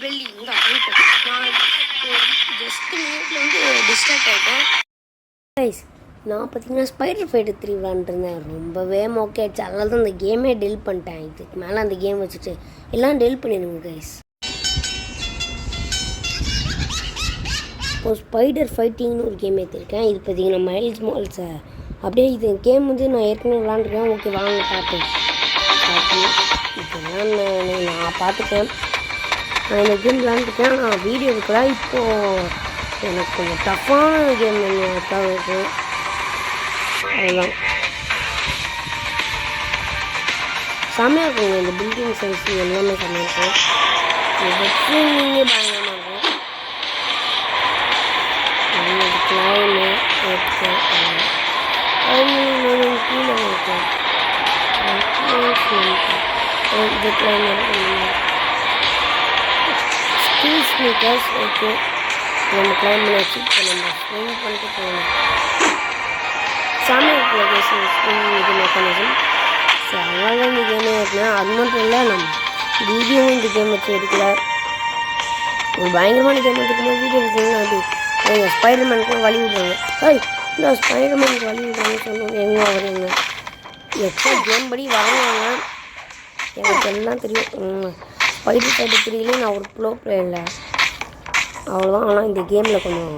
Belly இந்த நான் just மினிட்ல வந்து டிஸ்ட்ராக்ட் ஆகிட்டேன் கைஸ். நான் பார்த்தீங்கன்னா ஸ்பைடர் ஃபைட்டர் 3 விளாண்டுருந்தேன். ரொம்பவே மோக்கே ஆச்சு. அதனால தான் அந்த கேமே டெலிட் பண்ணிட்டேன். இதுக்கு மேலே அந்த கேம் வச்சுட்டு எல்லாம் டெலிட் பண்ணிடுங்க கைஸ். இப்போ ஸ்பைடர் ஃபைட்டிங்னு ஒரு கேம் ஏற்றிருக்கேன். இது பார்த்தீங்கன்னா மைல்ஸ் மால்ஸை அப்படியே இது கேம் வந்து நான் ஏற்கனவே விளாண்டுருக்கேன். ஓகே வாங்க பார்ப்பேன். இதெல்லாம் நான் பார்த்துட்டேன். நான் இந்த கேம் விளாண்டுருக்கேன். நான் வீடியோ எடுக்கலாம். இப்போது எனக்கு கொஞ்சம் டஃப்பான கேம் தான் இருக்குது. அதுதான் செம்மையாக இருக்குங்க. இந்த பில்டிங் சைஸ் எல்லாமே செம்மையாக இருக்கும். வெற்றிங்கே பயங்கரமாக இருக்கும். கிளைமு கீழே இருக்கும். இது கிளைமர் ஸ்கில் ஸ்னீக்கர்ஸ். ஓகே நம்ம கிளைம் பண்ணி இப்போ நம்ம ஸ்விங் பண்ணிட்டு போகணும். சாமியாக இருக்குது இது மெக்கானிசம். ஸோ அதனால இந்த கேமே இருக்கேன். அது மட்டும் இல்லை நம்ம வீடியோவும் இந்த கேம் வச்சு எடுக்கல. ஒரு பயங்கரமான கேம் எடுக்கும்போது வீடியோ எடுத்தீங்கன்னா அது எங்கள் ஸ்பைடர்மேனுக்குலாம் வழி விடுறாங்க. இந்த ஸ்பைடர்மேனுக்கு வழி விடுறாங்கன்னு சொல்லுவாங்க. எங்கே வருவாங்க எக்ஸ்ட்ரா கேம் படி வாங்குவாங்க. எனக்கு எல்லாம் தெரியும். ஸ்பைடர் ஃபைட்டர் 3 நான் ஒரு ப்ரோ பிளேயரில் அவ்வளோதான். ஆனால் இந்த கேமில் கொஞ்சம்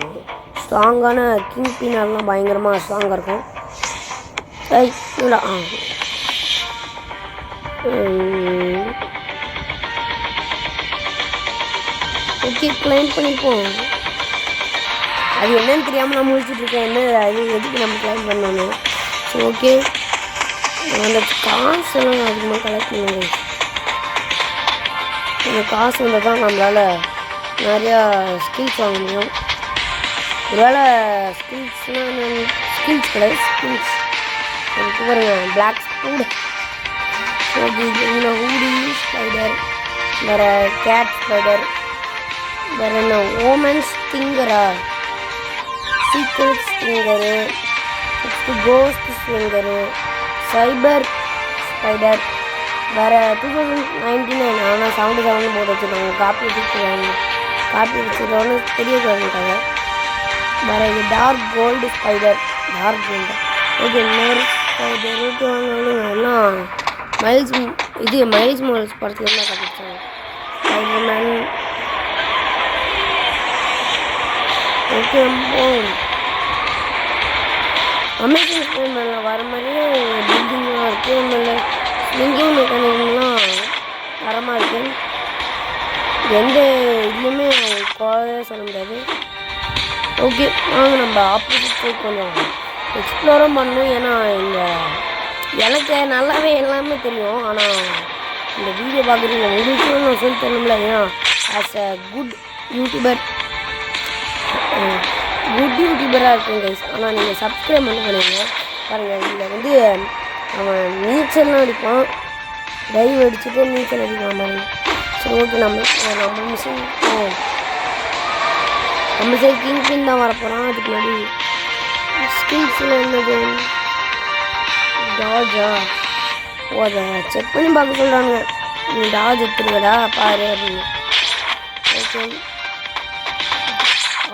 ஸ்ட்ராங்கான கிங் பின்னர்லாம் பயங்கரமாக ஸ்ட்ராங்காக இருக்கும். இல்லை ஓகே கிளைம் பண்ணிப்போம். அது என்னன்னு தெரியாமல் நான் முடிச்சுட்ருக்கேன். என்ன அது எதுக்கு நம்ம கிளைம் பண்ணணும். ஸோ ஓகே அந்த காசெல்லாம் அதிகமாக கலெக்ட் பண்ணுங்க. அந்த காசு வந்தால் தான் நம்மளால் நிறையா ஸ்கில்ஸ் வாங்க முடியும். ஒருவேளை ஸ்கில்ஸ் கிடையாது. ஸ்கில்ஸ் எனக்கு பாருங்க பிளாக் ஸ்பூட். ஓகே இதில் ஹூடி ஸ்பைடர், வேறு கேட் ஸ்பைடர், வேறு என்ன ஓமன் ஸ்டிங்கரா, சீக்ரெட் ஸ்டிங்கரு, நெக்ஸ்ட்டு கோஸ்ட் ஸ்டிங்கரு, சைபர் ஸ்பைடர், வேறு 2099 ஆனால் 77 போட்டு வச்சுருக்காங்க. காப்பி வச்சுருக்கோன்னு தெரிய சொல்லிட்டாங்க. வேறு இது dark gold spider, dark gold. Okay இன்னொரு ஸ்பைடர். ஓகே வாங்க எல்லாம் மைல்ஸ் மால்ஸ் படத்துல தான் கட்டிச்சாங்க. ஸ்பைடர்மேன். ஓகே அமேசிங் ஸ்பைடர்மேனில் வர மாதிரியே பில்டிங்லாம் இருக்குது. நம்மள ஸ்விங்கிங் மெக்கானிசம்லாம் தரமாக இருக்குது. எந்த இதுலேயுமே குறைய சொல்ல முடியாது. ஓகே வாங்க நம்ம ஆப்போசிட் சைட் கொஞ்சம் எக்ஸ்ப்ளோரும் பண்ணணும். ஏன்னா எனக்கு நல்லாவே எல்லாமே தெரியும். ஆனால் இந்த வீடியோ பார்க்குறீங்க உங்களுக்கும் நான் சொல்லி தரணும்ல. ஏன்னா ஆஸ் அ குட் யூடியூபராக இருக்கும் கைஸ். ஆனால் நீங்கள் சப்ஸ்கிரைப் பண்ணி பண்ணுவீங்க பாருங்கள். இதில் வந்து அவன் நீச்சல்லாம் அடிப்பான். டைவ் அடிச்சுட்டு நீச்சல் அடிக்கலாம் மாதிரி. சரி ஓகே நம்ம மிஷின் நம்ம சரி கிங் பின் தான் வரப்போகிறான். அதுக்கு முன்னாடி ஸ்கில்ஸில் என்னது டாஜா அதை செக் பண்ணி பார்க்க சொல்கிறாங்க. நீ டாஜ் எடுத்துருக்கடா பாரு அப்படின்னு. ஓகே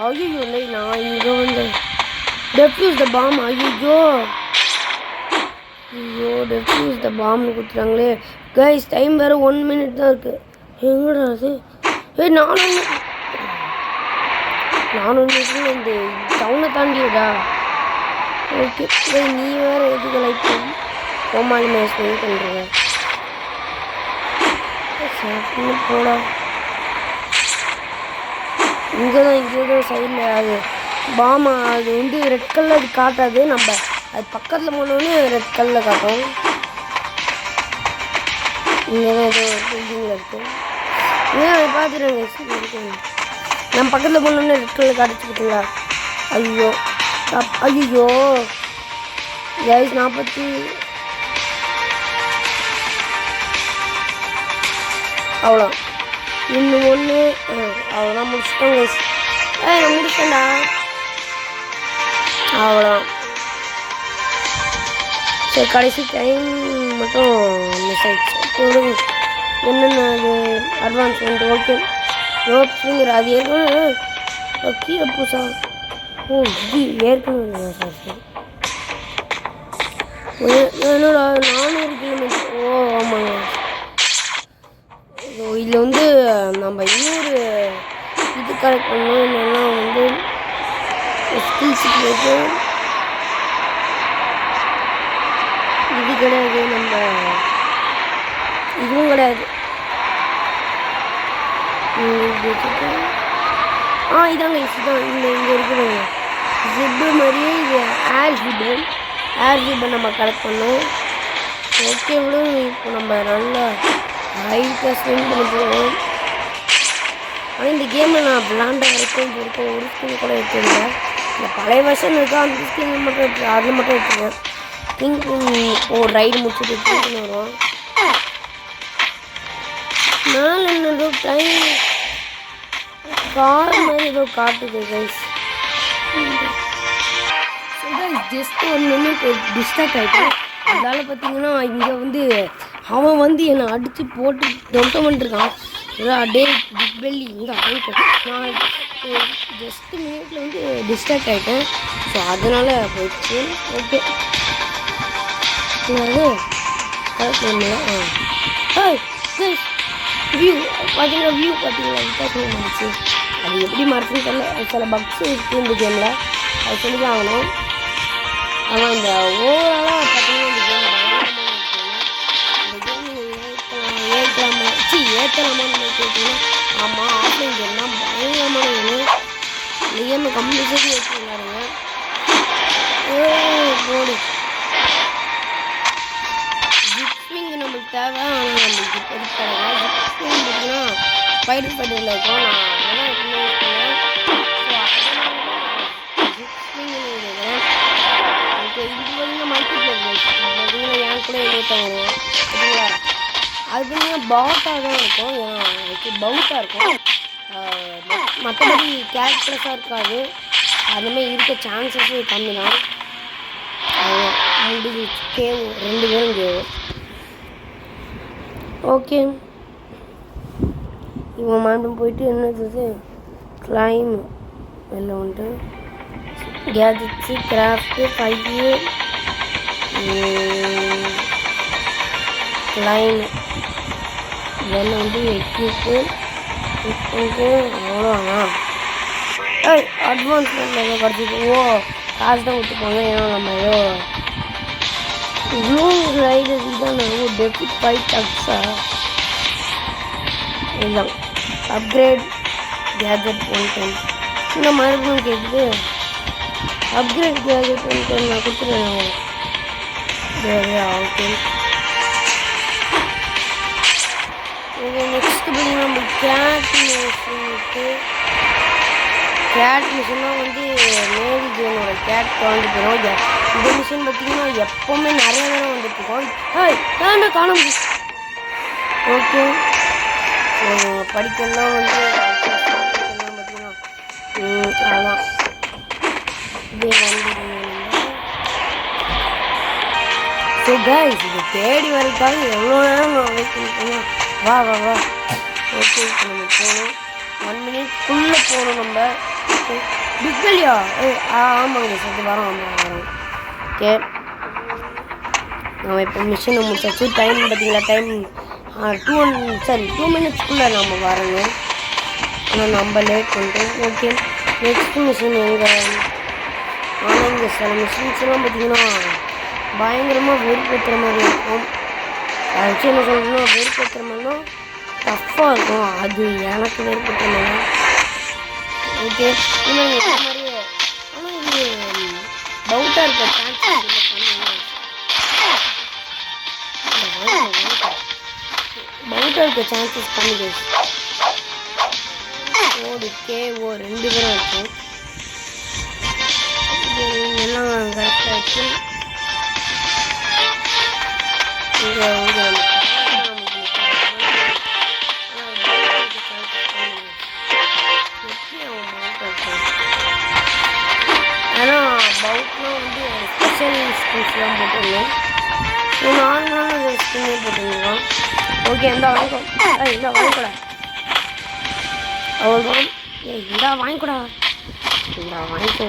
ஐயோ இல்லை நான் இங்கே வந்து டெஃப்யூஸ் த பாம். ஐயோ டெஃப்யூஸ் த பாம்னு கொடுத்துட்டாங்களே கைஸ். டைம் வேறு 1 மினிட் தான் இருக்குது. எங்கடா அது? நானும் இந்த டவுனை தாண்டியடா. ஓகே நீ வேறு எதுக்கு லைக் கோமாளி மேட்ச் பண்ணி பண்ணுறேன் போடா. இங்கே தான் சைடில் அது பாமா அது வந்து ரெட் கலர் அது காட்டாது. நம்ம அது பக்கத்தில் போனோடனே ரெட் கலரில் காட்டும். இங்கே தான் ஏதோ பில்டிங்கில் இருக்குது. அதை பார்த்துருங்க. நம்ம பக்கத்தில் போனோடனே ரெட் கலர் காட்டிச்சுக்கிட்டுங்களா. ஐயோ கைஸ் 40 அவ்வளோ இன்னும் ஒன்று அவ்வளோதான் முடிச்சிட்டோம் கைஸ். நான் முடிச்சேன்டா அவ்வளோதான். சரி கடைசி டைம் மட்டும் மிஸ் ஆகிடுச்சு. என்னென்ன அது அட்வான்ஸ்மெண்ட். ஓகே ரோப்ஸுங்கிற அது ஏற்கனவே கீழே பூசா. ஓ இது ஏற்கனவே சார் சரி. என்னோட 400 கிலோமீட்டர். ஓ ஆமாங்க. ஸோ இதில் வந்து நம்ம இன்னொரு இது கலெக்ட் பண்ணோம். என்னென்னா வந்து ஸ்கில்ஸுக்கு இது கிடையாது, நம்ம இதுவும் கிடையாது. இதாங்க இதுதான் இங்கே இருக்கிறவங்க ஜிப்பு மாதிரியே இது ஏர் ஜிப்பை நம்ம கலெக்ட் பண்ணோம். ஓகே விட இப்போ நம்ம நல்லா ஹைட்டாக ஸ்விம் பண்ணி போவோம். ஆனால் இந்த கேமில் நான் விளாண்ட வரைக்கும் ஒரு ஸ்கின் கூட எடுத்துருந்தேன். இந்த பழைய வருஷம் இருக்கா அந்த ஸ்கின் மட்டும் அதில் மட்டும் எடுத்துருவேன். திங்க் ஒரு ரைடு முடிச்சுட்டு எடுத்துன்னு வருவோம். மேலே என்னதோ டைம் கார் மாதிரி ஏதோ காட்டுது கைஸ். ஜஸ்ட் ஒரு மினிட் டிஸ்ட்ராக்ட் ஆகிட்டேன். அதனால பார்த்தீங்கன்னா இங்கே வந்து அவன் வந்து என்னை அடித்து போட்டு தொட்டமன்ட்டுருக்கான். டே பிக் பெல்லி இங்கே நான் ஜஸ்ட் மினிட்ல வந்து டிஸ்ட்ராக்ட் ஆகிட்டேன். ஸோ அதனால் போயிடுச்சு. ஓகே வியூ பார்த்தீங்களா வித்தியாசமாக இருந்துச்சு. அது எப்படி மறந்துன்னு தெரியல. சில பக்ஸ் இருக்குது இந்த கேமில், அது சொல்லி தான் ஆகணும். ஆனால் இந்த ஓவராலாக பார்த்தீங்கன்னா இந்த கேம் ஏற்றலாமான்னு கேட்டீங்கன்னா ஆமாம் ஆஃப்லைன் கேம் தான். பயங்கரமான கேமு. இந்த கேமை கம்பல்சரி வச்சு விளாடுங்க. போடு ஜிப்ஸ்விங் நம்மளுக்கு தேவை. ஆனால் நம்மளுக்கு இப்போ இருக்காங்க ஜிப்ஸ்விங் பார்த்தீங்கன்னா ஃபைட்டரில் இருக்கும். நான் அதெல்லாம் எப்பவுமே யூஸ் பண்ணுவேன். ஸோ அதனால ஜிப்ஸ்விங் கேட்குறேன். ஓகே இது பார்த்தீங்கன்னா மல்டிப்ளேயர் பார்த்தீங்கன்னா என் கூட எழுத்தாங்க ஓகேங்களா. அது பார்த்தீங்கன்னா பாட்டாக தான் இருக்கும். ஏன்னா பவுட்டாக இருக்கும். மற்றபடி கேரக்டர்ஸாக இருக்காது. அதுமாதிரி இருக்க சான்சஸும் கம்மி தான். கேவ் 2 பேரும் கேவ். ஓகே இவன் மாட்டும் போயிட்டு என்னது கிளைம் வெளில வந்துட்டு கேஜெட்ஸு கிராஃப்ட்டு 5 கிளைம் இதெல்லாம் வந்து எக்யூப்பு அவ்வளோதானா. அட்வான்ஸ்மெண்ட் ஏதோ கிடச்சிது. ஓ காசு தான் விட்டுப்பாங்க. ஏன்னா நம்ம ஏதோ இவ்வளோ ரைடர் இதுதான் டெபிட் 5 டக்ஸா இதுதான் அப்கிரேட் கேஜெட் 110. இந்த மாதிரி கேட்குது. அப்கிரேட் கேஜெட் 110 நான் கொடுத்துருவேன். ஓகே நெக்ஸ்ட்டு பார்த்தீங்கன்னா நம்ம கேட் மிஷின்லாம் வந்து மேரி ஜேனோட கேட் கலந்து போயிடும். இந்த மிஷின் பார்த்தீங்கன்னா எப்போவுமே நிறைய நேரம் வந்துட்டுருக்கோம். ஏன்டா காண முடியும். ஓகே படிக்கலாம் வந்து பார்த்தீங்கன்னா அதெல்லாம் இதே வந்து ஸோ கைஸ் இது தேடி வரதுக்காக எவ்வளோ நேரம் நான் வெயிட் பண்ணிட்டோம். வா ஓகே இப்போ நம்ம போகணும். 1 மினிட்குள்ளே போகணும் நம்ம. பிக் பெல்லியா ஆமாங்க சார் வரோம். ஓகே நம்ம இப்போ மிஷினை முடிச்சாச்சு. டைம் பார்த்தீங்களா டைம் 2 மினிட்ஸ்க்குள்ளே நம்ம வரணும். ஆனால் நம்ம லேட் பண்ணிட்டோம். ஓகே நெக்ஸ்ட் மிஷின் எங்கே. ஆனால் இங்கே சில மிஷின்ஸ்லாம் பார்த்தீங்கன்னா பயங்கரமாக வெறுப்பேற்றுற மாதிரி இருக்கும். அதை வச்சு என்ன சொல்கிறேன்னா வெறுப்பேற்றுற மாதிரினா டஃப்பாக இருக்கும். அது எனக்கு வெறுப்பேற்றுற மாதிரி. ஓகே இந்த மாதிரியே ஆனால் இது டவுட்டாக இருக்க சான்ஸ் பவுட்டாக இருக்க சான்சஸ் கம்மி. ஓடு கேஓ 2 பேரும் இருக்கும். எல்லாம் கரெக்டாக வச்சு இங்கே ஆனால் பவுட்லாம் வந்து ஸ்பெஷல் ஸ்கில்ஸ்லாம் போட்டுருந்தோம். நார்மலான ஸ்கின்னே போட்டுருந்தோம். ஓகே இந்த வணக்கம் இந்த வணக்கம் அவ்வளோதான். ஏய் இந்தா வாங்கிக்கூடா, இந்தா வாங்கிக்கோ,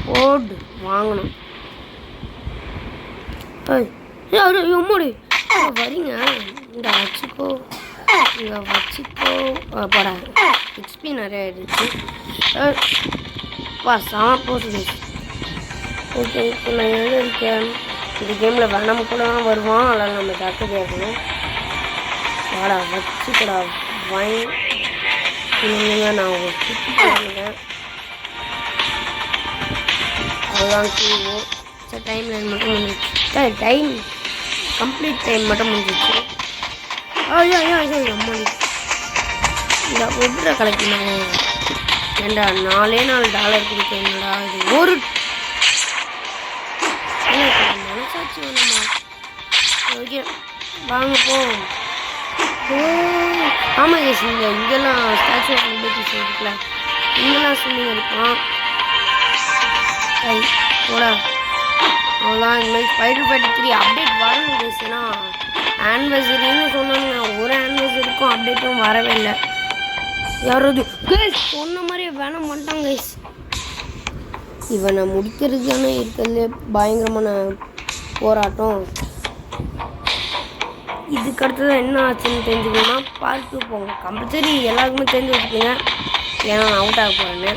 போடு வாங்கணும். அவரு உம்முடி வரீங்க, இந்த வச்சுக்கோ, இங்கே வச்சுக்கோ. போடா எக்ஸ்பி நிறைய ஆயிடுச்சு. வா சாம போட்டு. ஓகே இப்போ நான் எங்கே இருக்கேன்? இந்த கேமில் வேணாம கூட வருவான், அதனால் நம்ம டாக்டர் கேட்கணும். வாடா வச்சுக்கடா வாங்கி நான் ஒரு டிக்கெட் வாங்கினேன். அதுதான் தீவோம். சார் டைம் லைன் மட்டும் முடிஞ்சிச்சு. சார் டைம் கம்ப்ளீட் டைம் மட்டும் முடிஞ்சிச்சு. ஐயா ரொம்ப இந்த ஒவ்வொரு கலெக்டினாங்க. ஏண்டா $4 கொடுத்தேன்டா, இது ஒரு மனசாட்சி வேணுமா? ஓகே வாங்க போ. ஆமாம் கேஸ், இங்கெல்லாம் ஸ்டாச்சு ஆஃப் லிபர்ட்டி இருக்குல்ல, இங்கெல்லாம் ஸ்விம்மிங் இருப்பான். போடா அவ்வளோதான். இந்த மாதிரி ஃபைட்டர் ஃபைட்டர் 3 அப்டேட் வரணும் கேஸ். ஏன்னா ஆனிவர்சரின்னு சொன்னாங்க, ஒரு ஆனிவர்சரிக்கும் அப்டேட்டும் வரவே இல்லை. யாராவது கேஸ் சொன்ன மாதிரியே வேணாம் பண்ணிட்டாங்க கேஸ். இவனை முடிக்கிறது தானே இருக்கிறதுலே பயங்கரமான போராட்டம். இதுக்கு அடுத்தது என்ன ஆச்சுன்னு தெரிஞ்சுக்கணும்னா பார்த்து போங்க. கம்பல்சரி எல்லாருக்குமே தெரிஞ்சு வச்சுக்கோங்க, ஏன்னா நான் அவுட் ஆக போகிறேன்னு.